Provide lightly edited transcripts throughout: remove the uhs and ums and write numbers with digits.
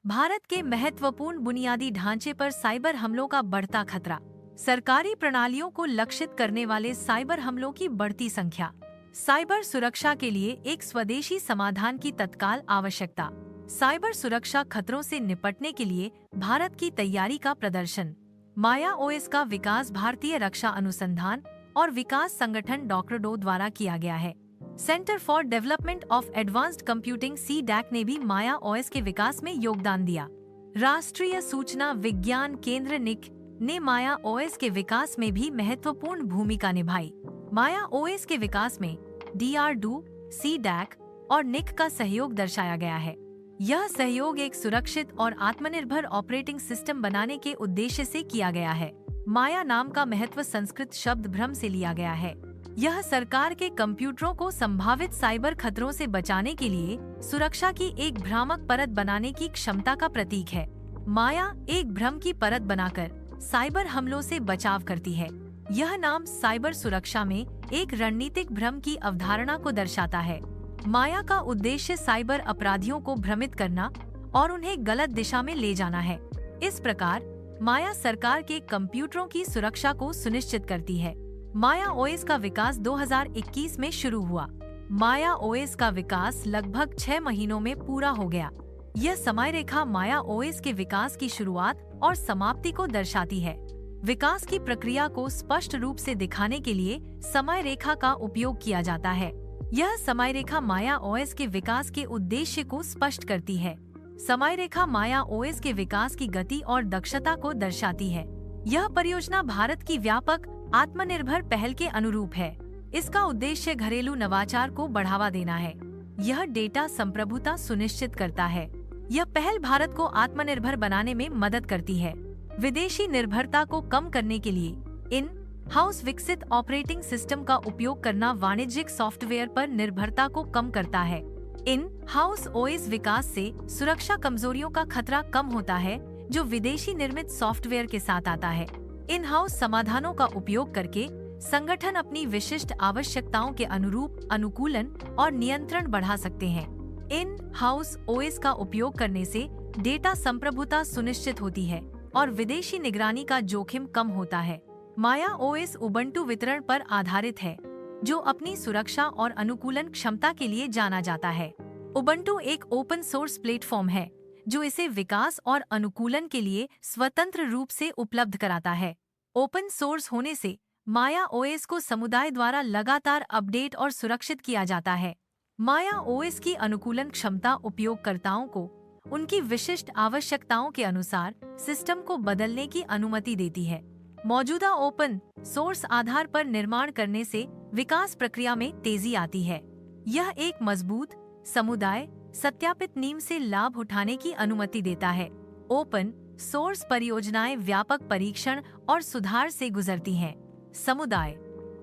भारत के महत्वपूर्ण बुनियादी ढांचे पर साइबर हमलों का बढ़ता खतरा। सरकारी प्रणालियों को लक्षित करने वाले साइबर हमलों की बढ़ती संख्या। साइबर सुरक्षा के लिए एक स्वदेशी समाधान की तत्काल आवश्यकता। साइबर सुरक्षा खतरों से निपटने के लिए भारत की तैयारी का प्रदर्शन। माया ओएस का विकास भारतीय रक्षा अनुसंधान और विकास संगठन डॉ द्वारा किया गया है। Centre for development of advanced computing (CDAC) ने भी माया ओएस के विकास में योगदान दिया। राष्ट्रीय सूचना विज्ञान केंद्र (NIC) ने माया ओएस के विकास में भी महत्वपूर्ण भूमिका निभाई। माया ओएस के विकास में DRDO, CDAC और NIC का सहयोग दर्शाया गया है। यह सहयोग एक सुरक्षित और आत्मनिर्भर ऑपरेटिंग सिस्टम बनाने के उद्देश्य से किया गया है। माया नाम का महत्व संस्कृत शब्द भ्रम से लिया गया है। यह सरकार के कंप्यूटरों को संभावित साइबर खतरों से बचाने के लिए सुरक्षा की एक भ्रामक परत बनाने की क्षमता का प्रतीक है। माया एक भ्रम की परत बनाकर साइबर हमलों से बचाव करती है। यह नाम साइबर सुरक्षा में एक रणनीतिक भ्रम की अवधारणा को दर्शाता है। माया का उद्देश्य साइबर अपराधियों को भ्रमित करना और उन्हें गलत दिशा में ले जाना है। इस प्रकार माया सरकार के कंप्यूटरों की सुरक्षा को सुनिश्चित करती है। माया ओएस का विकास 2021 में शुरू हुआ। माया ओएस का विकास लगभग 6 महीनों में पूरा हो गया। यह समय रेखा माया ओएस के विकास की शुरुआत और समाप्ति को दर्शाती है। विकास की प्रक्रिया को स्पष्ट रूप से दिखाने के लिए समय रेखा का उपयोग किया जाता है। यह समय रेखा माया ओएस के विकास के उद्देश्य को स्पष्ट करती है। समय रेखा माया ओएस के विकास की गति और दक्षता को दर्शाती है। यह परियोजना भारत की व्यापक आत्मनिर्भर पहल के अनुरूप है। इसका उद्देश्य घरेलू नवाचार को बढ़ावा देना है। यह डेटा संप्रभुता सुनिश्चित करता है। यह पहल भारत को आत्मनिर्भर बनाने में मदद करती है। विदेशी निर्भरता को कम करने के लिए इन हाउस विकसित ऑपरेटिंग सिस्टम का उपयोग करना वाणिज्यिक सॉफ्टवेयर पर निर्भरता को कम करता है। इन हाउस ओएस विकास से सुरक्षा कमजोरियों का खतरा कम होता है जो विदेशी निर्मित सॉफ्टवेयर के साथ आता है। इन हाउस समाधानों का उपयोग करके संगठन अपनी विशिष्ट आवश्यकताओं के अनुरूप अनुकूलन और नियंत्रण बढ़ा सकते हैं। इन हाउस ओएस का उपयोग करने से डेटा संप्रभुता सुनिश्चित होती है और विदेशी निगरानी का जोखिम कम होता है। माया ओएस उबंटू वितरण पर आधारित है, जो अपनी सुरक्षा और अनुकूलन क्षमता के लिए जाना जाता है। उबंटू एक ओपन सोर्स प्लेटफॉर्म है जो इसे विकास और अनुकूलन के लिए स्वतंत्र रूप से उपलब्ध कराता है। ओपन सोर्स होने से माया ओएस को समुदाय द्वारा लगातार अपडेट और सुरक्षित किया जाता है। माया ओएस की अनुकूलन क्षमता उपयोगकर्ताओं को उनकी विशिष्ट आवश्यकताओं के अनुसार सिस्टम को बदलने की अनुमति देती है। मौजूदा ओपन सोर्स आधार पर निर्माण करने से विकास प्रक्रिया में तेजी आती है। यह एक मजबूत समुदाय सत्यापित नींव से लाभ उठाने की अनुमति देता है। ओपन सोर्स परियोजनाएं व्यापक परीक्षण और सुधार से गुजरती हैं। समुदाय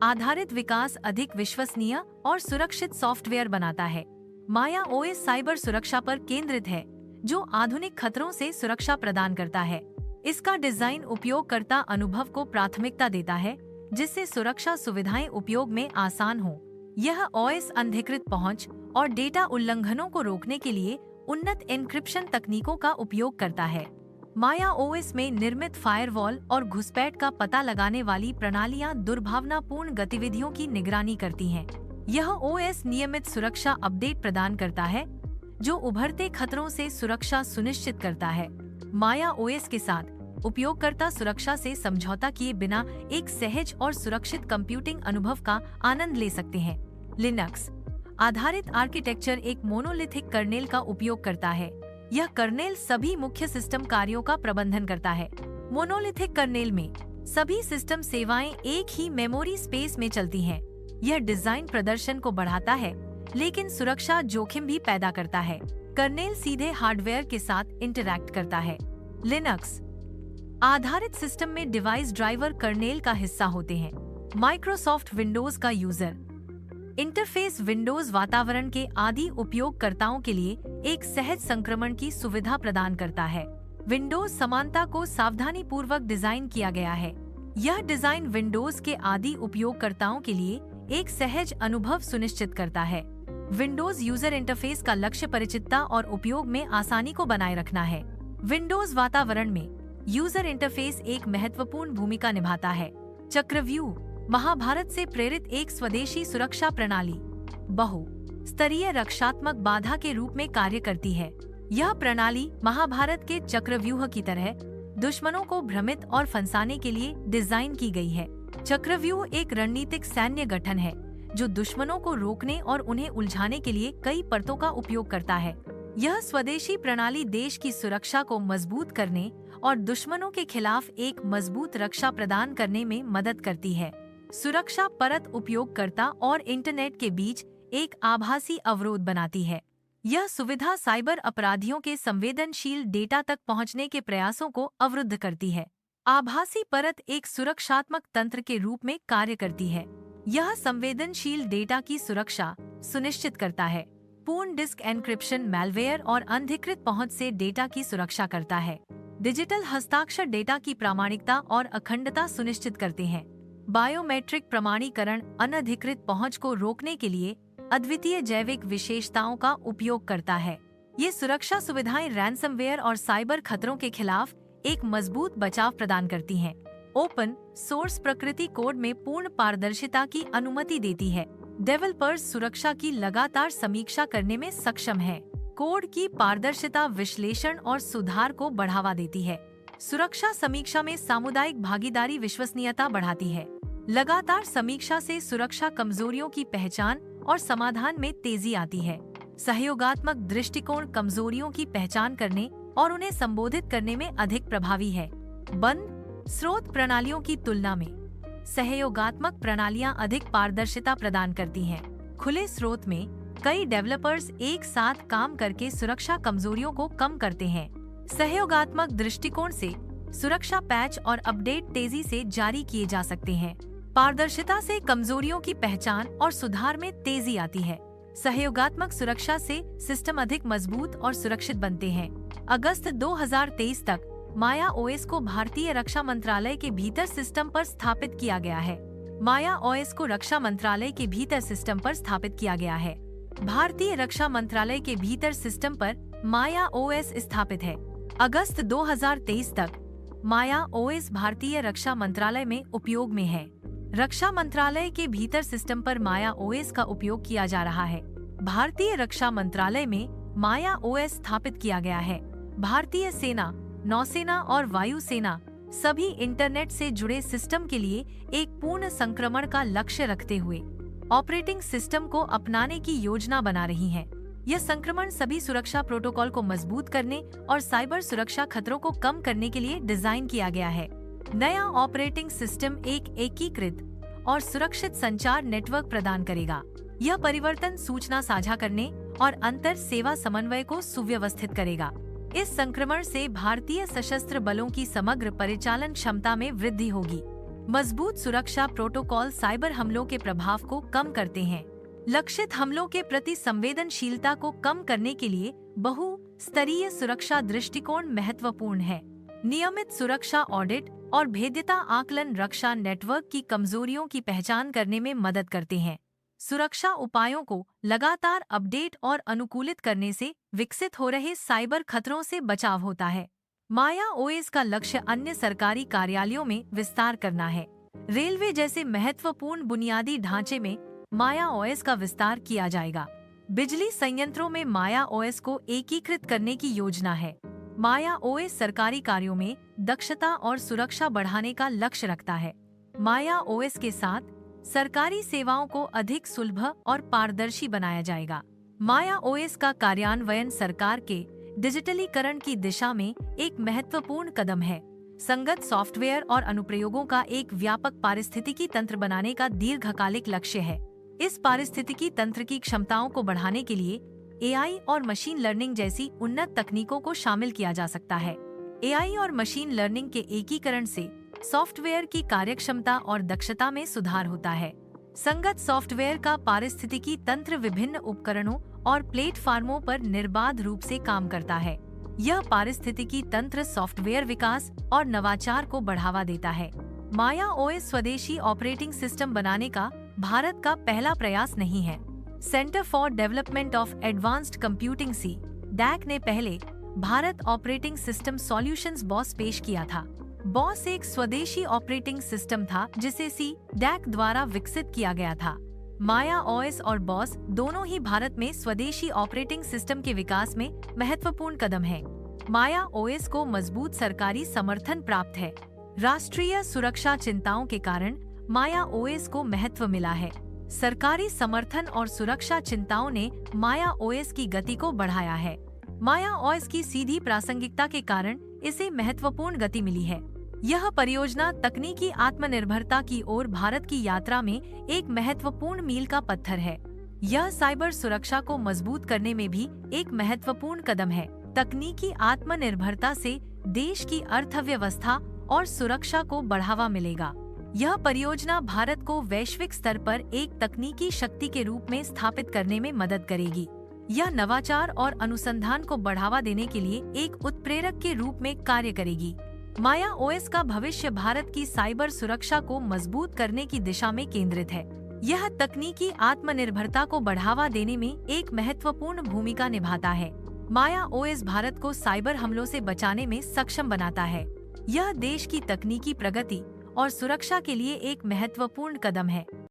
आधारित विकास अधिक विश्वसनीय और सुरक्षित सॉफ्टवेयर बनाता है। माया ओएस साइबर सुरक्षा पर केंद्रित है, जो आधुनिक खतरों से सुरक्षा प्रदान करता है। इसका डिजाइन उपयोगकर्ता अनुभव को प्राथमिकता देता है, जिससे सुरक्षा सुविधाएं उपयोग में आसान हो। यह ओएस अनधिकृत पहुंच और डेटा उल्लंघनों को रोकने के लिए उन्नत एन्क्रिप्शन तकनीकों का उपयोग करता है। माया ओएस में निर्मित फायरवॉल और घुसपैठ का पता लगाने वाली प्रणालियां दुर्भावनापूर्ण गतिविधियों की निगरानी करती हैं। यह ओएस नियमित सुरक्षा अपडेट प्रदान करता है, जो उभरते खतरों से सुरक्षा सुनिश्चित करता है। माया ओएस के साथ उपयोगकर्ता सुरक्षा से समझौता किए बिना एक सहज और सुरक्षित कंप्यूटिंग अनुभव का आनंद ले सकते हैं। लिनक्स आधारित आर्किटेक्चर एक मोनोलिथिक कर्नेल का उपयोग करता है। यह कर्नेल सभी मुख्य सिस्टम कार्यों का प्रबंधन करता है। मोनोलिथिक कर्नेल में सभी सिस्टम सेवाएं एक ही मेमोरी स्पेस में चलती हैं। यह डिजाइन प्रदर्शन को बढ़ाता है, लेकिन सुरक्षा जोखिम भी पैदा करता है। कर्नेल सीधे हार्डवेयर के साथ इंटरैक्ट करता है। लिनक्स आधारित सिस्टम में डिवाइस ड्राइवर कर्नेल का हिस्सा होते हैं। माइक्रोसॉफ्ट विंडोज का यूजर इंटरफेस विंडोज वातावरण के आदि उपयोगकर्ताओं के लिए एक सहज संक्रमण की सुविधा प्रदान करता है। विंडोज समानता को सावधानीपूर्वक डिजाइन किया गया है। यह डिजाइन विंडोज के आदि उपयोगकर्ताओं के लिए एक सहज अनुभव सुनिश्चित करता है। विंडोज यूजर इंटरफेस का लक्ष्य परिचितता और उपयोग में आसानी को बनाए रखना है। विंडोज वातावरण में यूजर इंटरफेस एक महत्वपूर्ण भूमिका निभाता है। चक्रव्यूह महाभारत से प्रेरित एक स्वदेशी सुरक्षा प्रणाली बहु स्तरीय रक्षात्मक बाधा के रूप में कार्य करती है। यह प्रणाली महाभारत के चक्रव्यूह की तरह दुश्मनों को भ्रमित और फंसाने के लिए डिजाइन की गई है। चक्रव्यूह एक रणनीतिक सैन्य गठन है जो दुश्मनों को रोकने और उन्हें उलझाने के लिए कई परतों का उपयोग करता है। यह स्वदेशी प्रणाली देश की सुरक्षा को मजबूत करने और दुश्मनों के खिलाफ एक मजबूत रक्षा प्रदान करने में मदद करती है। सुरक्षा परत उपयोगकर्ता और इंटरनेट के बीच एक आभासी अवरोध बनाती है। यह सुविधा साइबर अपराधियों के संवेदनशील डेटा तक पहुंचने के प्रयासों को अवरुद्ध करती है। आभासी परत एक सुरक्षात्मक तंत्र के रूप में कार्य करती है। यह संवेदनशील डेटा की सुरक्षा सुनिश्चित करता है। पूर्ण डिस्क एन्क्रिप्शन मैलवेयर और अनधिकृत पहुंच से डेटा की सुरक्षा करता है। डिजिटल हस्ताक्षर डेटा की प्रामाणिकता और अखंडता सुनिश्चित करते हैं। बायोमेट्रिक प्रमाणीकरण अनधिकृत पहुंच को रोकने के लिए अद्वितीय जैविक विशेषताओं का उपयोग करता है। ये सुरक्षा सुविधाएं रैंसमवेयर और साइबर खतरों के खिलाफ एक मजबूत बचाव प्रदान करती हैं। ओपन सोर्स प्रकृति कोड में पूर्ण पारदर्शिता की अनुमति देती है। डेवलपर्स सुरक्षा की लगातार समीक्षा करने में सक्षम है। कोड की पारदर्शिता विश्लेषण और सुधार को बढ़ावा देती है। सुरक्षा समीक्षा में सामुदायिक भागीदारी विश्वसनीयता बढ़ाती है। लगातार समीक्षा से सुरक्षा कमजोरियों की पहचान और समाधान में तेजी आती है। सहयोगात्मक दृष्टिकोण कमजोरियों की पहचान करने और उन्हें संबोधित करने में अधिक प्रभावी है। बंद स्रोत प्रणालियों की तुलना में सहयोगात्मक प्रणालियां अधिक पारदर्शिता प्रदान करती हैं। खुले स्रोत में कई डेवलपर्स एक साथ काम करके सुरक्षा कमजोरियों को कम करते हैं। सहयोगात्मक दृष्टिकोण से सुरक्षा पैच और अपडेट तेजी से जारी किए जा सकते हैं। पारदर्शिता से कमजोरियों की पहचान और सुधार में तेजी आती है। सहयोगात्मक सुरक्षा से सिस्टम अधिक मजबूत और सुरक्षित बनते हैं। अगस्त 2023 तक माया ओएस को भारतीय रक्षा मंत्रालय के भीतर सिस्टम पर स्थापित किया गया है। माया ओएस को रक्षा मंत्रालय के भीतर सिस्टम पर स्थापित किया गया है। भारतीय रक्षा मंत्रालय के भीतर सिस्टम पर माया ओएस स्थापित है। अगस्त 2023 तक माया ओएस भारतीय रक्षा मंत्रालय में उपयोग में है। रक्षा मंत्रालय के भीतर सिस्टम पर माया ओएस का उपयोग किया जा रहा है। भारतीय रक्षा मंत्रालय में माया ओएस स्थापित किया गया है। भारतीय सेना, नौसेना और वायुसेना सभी इंटरनेट से जुड़े सिस्टम के लिए एक पूर्ण संक्रमण का लक्ष्य रखते हुए ऑपरेटिंग सिस्टम को अपनाने की योजना बना रही हैं। यह संक्रमण सभी सुरक्षा प्रोटोकॉल को मजबूत करने और साइबर सुरक्षा खतरों को कम करने के लिए डिजाइन किया गया है। नया ऑपरेटिंग सिस्टम एक एकीकृत और सुरक्षित संचार नेटवर्क प्रदान करेगा। यह परिवर्तन सूचना साझा करने और अंतर सेवा समन्वय को सुव्यवस्थित करेगा। इस संक्रमण से भारतीय सशस्त्र बलों की समग्र परिचालन क्षमता में वृद्धि होगी। मजबूत सुरक्षा प्रोटोकॉल साइबर हमलों के प्रभाव को कम करते हैं। लक्षित हमलों के प्रति संवेदनशीलता को कम करने के लिए बहु-स्तरीय सुरक्षा दृष्टिकोण महत्वपूर्ण है। नियमित सुरक्षा ऑडिट और भेद्यता आकलन रक्षा नेटवर्क की कमजोरियों की पहचान करने में मदद करते हैं। सुरक्षा उपायों को लगातार अपडेट और अनुकूलित करने से विकसित हो रहे साइबर खतरों से बचाव होता है। माया ओएस का लक्ष्य अन्य सरकारी कार्यालयों में विस्तार करना है। रेलवे जैसे महत्वपूर्ण बुनियादी ढांचे में माया ओएस का विस्तार किया जाएगा। बिजली संयंत्रों में माया ओएस को एकीकृत करने की योजना है। माया ओएस सरकारी कार्यों में दक्षता और सुरक्षा बढ़ाने का लक्ष्य रखता है। माया ओएस के साथ सरकारी सेवाओं को अधिक सुलभ और पारदर्शी बनाया जाएगा। माया ओएस का कार्यान्वयन सरकार के डिजिटलीकरण की दिशा में एक महत्वपूर्ण कदम है। संगत सॉफ्टवेयर और अनुप्रयोगों का एक व्यापक पारिस्थितिकी तंत्र बनाने का दीर्घकालिक लक्ष्य है। इस पारिस्थितिकी तंत्र की क्षमताओं को बढ़ाने के लिए एआई और मशीन लर्निंग जैसी उन्नत तकनीकों को शामिल किया जा सकता है। एआई और मशीन लर्निंग के एकीकरण से सॉफ्टवेयर की कार्यक्षमता और दक्षता में सुधार होता है। संगत सॉफ्टवेयर का पारिस्थितिकी तंत्र विभिन्न उपकरणों और प्लेटफार्मों पर निर्बाध रूप से काम करता है। यह पारिस्थितिकी तंत्र सॉफ्टवेयर विकास और नवाचार को बढ़ावा देता है। माया ओएस स्वदेशी ऑपरेटिंग सिस्टम बनाने का भारत का पहला प्रयास नहीं है। Centre for development of advanced computing DAC ने पहले Bharat operating system solutions boss पेश किया था। बॉस एक स्वदेशी ऑपरेटिंग सिस्टम था जिसे DAC द्वारा विकसित किया गया था। माया OS और बॉस दोनों ही भारत में स्वदेशी ऑपरेटिंग सिस्टम के विकास में महत्वपूर्ण कदम है। माया OS को मजबूत सरकारी समर्थन प्राप्त है। राष्ट्रीय सुरक्षा चिंताओं के कारण माया OS को महत्व मिला है। सरकारी समर्थन और सुरक्षा चिंताओं ने माया OS की गति को बढ़ाया है। माया OS की सीधी प्रासंगिकता के कारण इसे महत्वपूर्ण गति मिली है। यह परियोजना तकनीकी आत्मनिर्भरता की ओर भारत की यात्रा में एक महत्वपूर्ण मील का पत्थर है। यह साइबर सुरक्षा को मजबूत करने में भी एक महत्वपूर्ण कदम है। तकनीकी आत्मनिर्भरता से देश की अर्थव्यवस्था और सुरक्षा को बढ़ावा मिलेगा। यह परियोजना भारत को वैश्विक स्तर पर एक तकनीकी शक्ति के रूप में स्थापित करने में मदद करेगी। यह नवाचार और अनुसंधान को बढ़ावा देने के लिए एक उत्प्रेरक के रूप में कार्य करेगी। माया OS का भविष्य भारत की साइबर सुरक्षा को मजबूत करने की दिशा में केंद्रित है। यह तकनीकी आत्मनिर्भरता को बढ़ावा देने में एक महत्वपूर्ण भूमिका निभाता है। माया OS भारत को साइबर हमलों से बचाने में सक्षम बनाता है। यह देश की तकनीकी प्रगति और सुरक्षा के लिए एक महत्वपूर्ण कदम है।